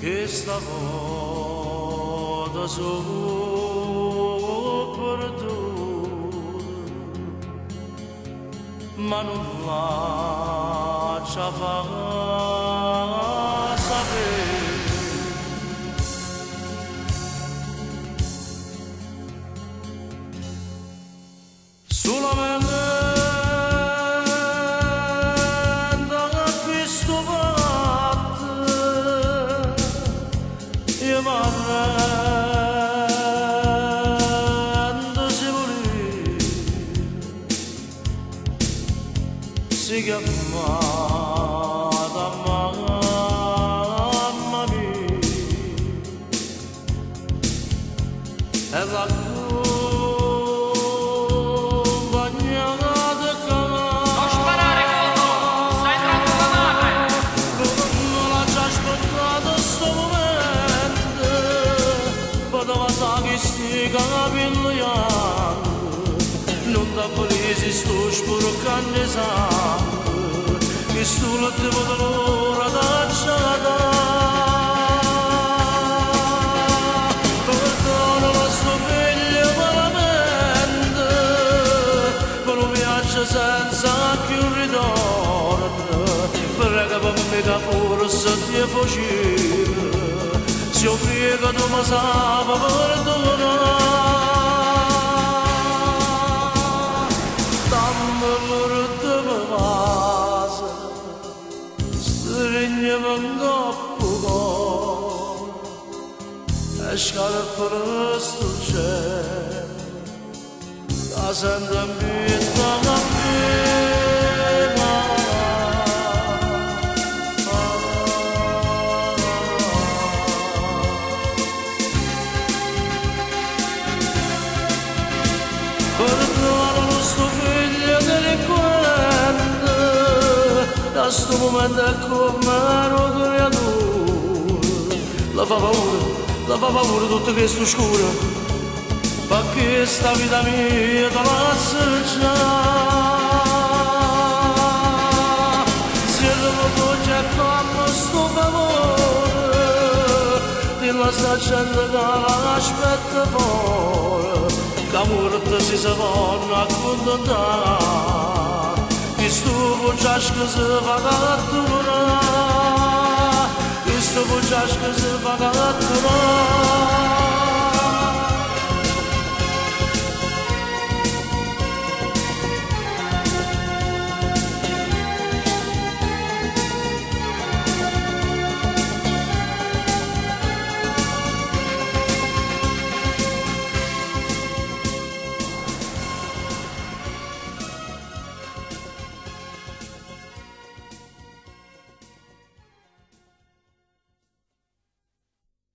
che stavo da solo per tu, ma non lascia far sapere. Solamente si chiamata mamma mia e la compagna del canale. Non sparare, Coco! Stai entrando la madre! Non l'ha già aspettato sto momento, poteva stare che stia capigliando. Non da polisi sto sporcando sangue, che sto la devo d'ora d'acciata. Perdono la sua figlia malamente, per un viaggio senza più ritorno, prega per me che forse ti è facile, se io prego tu mi sape perdonare. Eşkar fırıstıkça da senden bir tanım bina. Perdono sto figlio delinquente, da sto momento è come ero creatura, la fa paura tutto questo scuro, perché sta vita mia te la già. Se dopo c'è fatto sto favore, ti la sta gente che l'aspetta fuori, che morte si vuole accontentare, che sto bucciasco si va catturare. Sto bucciasco si va catturare.